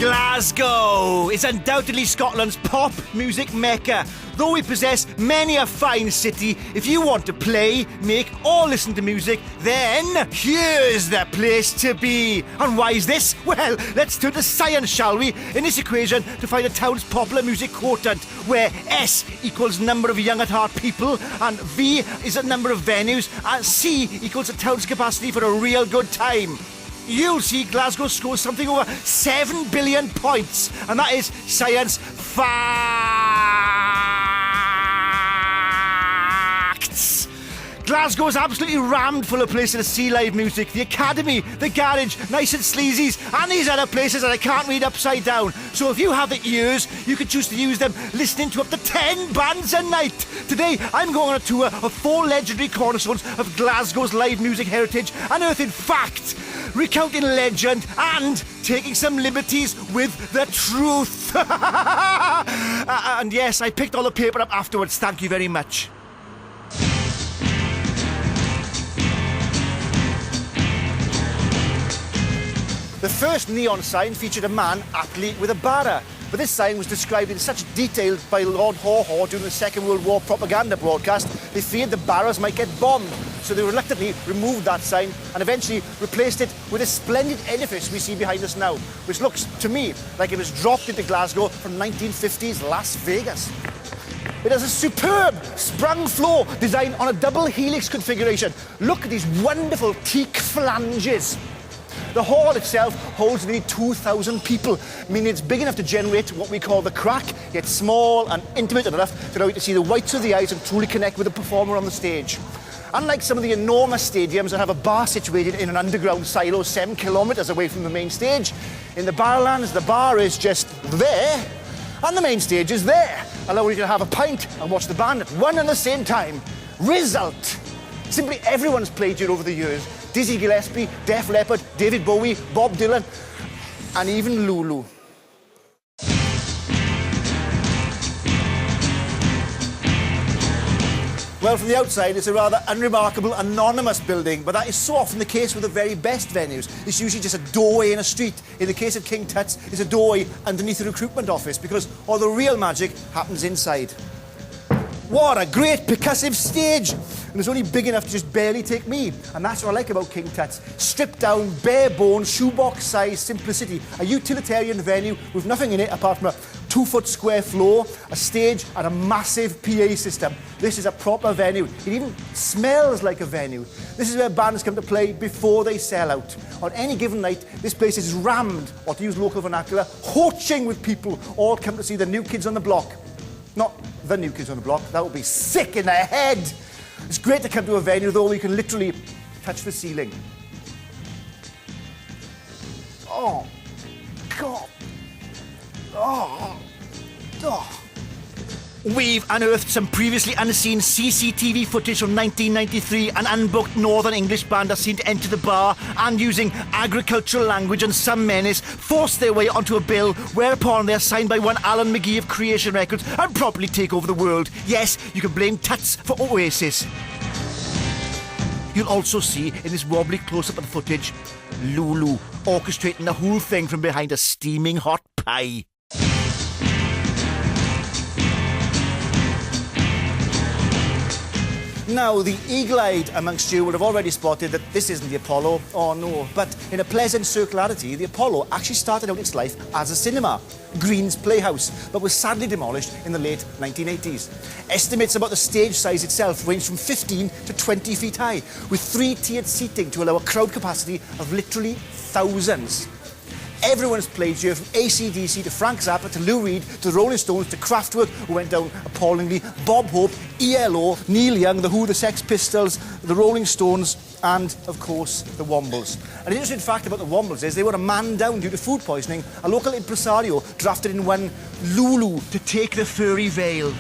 Glasgow is undoubtedly Scotland's pop music mecca. Though we possess many a fine city, if you want to play, make or listen to music, then here's the place to be. And why is this? Well, let's turn to science, shall we? In this equation, to find a town's popular music quotient, where S equals number of young at heart people, and V is a number of venues, and C equals a town's capacity for a real good time. You'll see Glasgow scores something over 7 billion points, and that is science facts. Glasgow is absolutely rammed full of places to see live music. The Academy, the Garage, Nice and Sleazy's, and these other places that I can't read upside down. So if you have the ears, you can choose to use them listening to up to 10 bands a night. Today, I'm going on a tour of 4 legendary cornerstones of Glasgow's live music heritage, unearthing fact, recounting legend, and taking some liberties with the truth. And yes, I picked all the paper up afterwards. Thank you very much. The first neon sign featured a man aptly with a barra, but this sign was described in such detail by Lord Haw-Haw during the Second World War propaganda broadcast, they feared the barras might get bombed, so they reluctantly removed that sign and eventually replaced it with a splendid edifice we see behind us now, which looks, to me, like it was dropped into Glasgow from 1950s Las Vegas. It has a superb sprung floor designed on a double helix configuration. Look at these wonderful teak flanges. The hall itself holds nearly 2,000 people, meaning it's big enough to generate what we call the crack, yet small and intimate enough to allow you to see the whites of the eyes and truly connect with the performer on the stage. Unlike some of the enormous stadiums that have a bar situated in an underground silo 7 kilometres away from the main stage, in the Barlands, the bar is just there, and the main stage is there, allowing you to have a pint and watch the band at one and the same time. Result: simply everyone's played here over the years. Dizzy Gillespie, Def Leppard, David Bowie, Bob Dylan, and even Lulu. Well, from the outside, it's a rather unremarkable, anonymous building, but that is so often the case with the very best venues. It's usually just a doorway in a street. In the case of King Tut's, it's a doorway underneath the recruitment office, because all the real magic happens inside. What a great percussive stage! And it's only big enough to just barely take me. And that's what I like about King Tut's. Stripped down, bare bones, shoebox-sized simplicity. A utilitarian venue with nothing in it apart from a 2-foot square floor, a stage, and a massive PA system. This is a proper venue. It even smells like a venue. This is where bands come to play before they sell out. On any given night, this place is rammed, or to use local vernacular, hoaching with people, all come to see the new kids on the block. Not the new kids on the block, that would be sick in the head. It's great to come to a venue, though, where you can literally touch the ceiling. Oh, God. Oh. We've unearthed some previously unseen CCTV footage from 1993. An unbooked Northern English band are seen to enter the bar and, using agricultural language and some menace, force their way onto a bill, whereupon they are signed by one Alan McGee of Creation Records and properly take over the world. Yes, you can blame Tuts for Oasis. You'll also see in this wobbly close-up of the footage, Lulu orchestrating the whole thing from behind a steaming hot pie. Now, the eagle-eyed amongst you will have already spotted that this isn't the Apollo, oh no, but in a pleasant circularity, the Apollo actually started out its life as a cinema, Green's Playhouse, but was sadly demolished in the late 1980s. Estimates about the stage size itself range from 15 to 20 feet high, with 3-tiered seating to allow a crowd capacity of literally thousands. Everyone's played here, from AC/DC to Frank Zappa to Lou Reed to the Rolling Stones to Kraftwerk, who went down appallingly, Bob Hope, ELO, Neil Young, The Who, the Sex Pistols, the Rolling Stones, and, of course, the Wombles. An interesting fact about the Wombles is they were a man down due to food poisoning. A local impresario drafted in one Lulu to take the furry veil.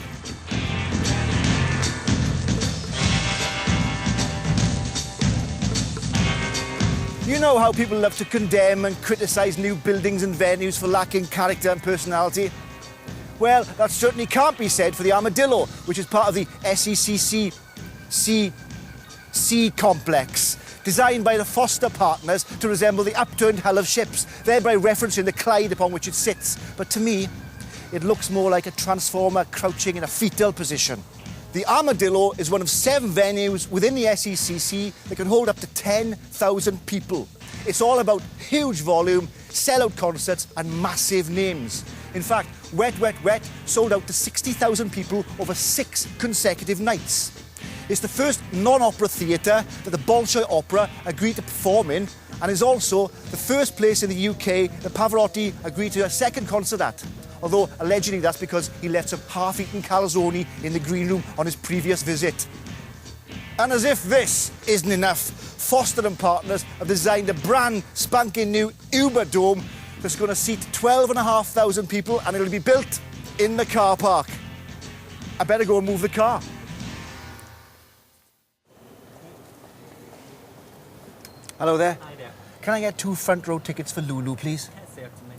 You know how people love to condemn and criticise new buildings and venues for lacking character and personality? Well, that certainly can't be said for the Armadillo, which is part of the SECC C complex. designed by the Foster partners to resemble the upturned hull of ships, thereby referencing the Clyde upon which it sits. But to me, it looks more like a transformer crouching in a fetal position. The Armadillo is one of 7 venues within the SECC that can hold up to 10,000 people. It's all about huge volume, sell-out concerts and massive names. In fact, Wet Wet Wet sold out to 60,000 people over 6 consecutive nights. It's the first non-opera theatre that the Bolshoi Opera agreed to perform in, and is also the first place in the UK that Pavarotti agreed to a second concert at. Although allegedly that's because he left some half-eaten calzone in the green room on his previous visit. And as if this isn't enough, Foster and Partners have designed a brand spanking new Uber Dome that's going to seat 12,500 people, and it'll be built in the car park. I better go and move the car. Hello there. Hi there. Can I get 2 front row tickets for Lulu, please? Yes, certainly.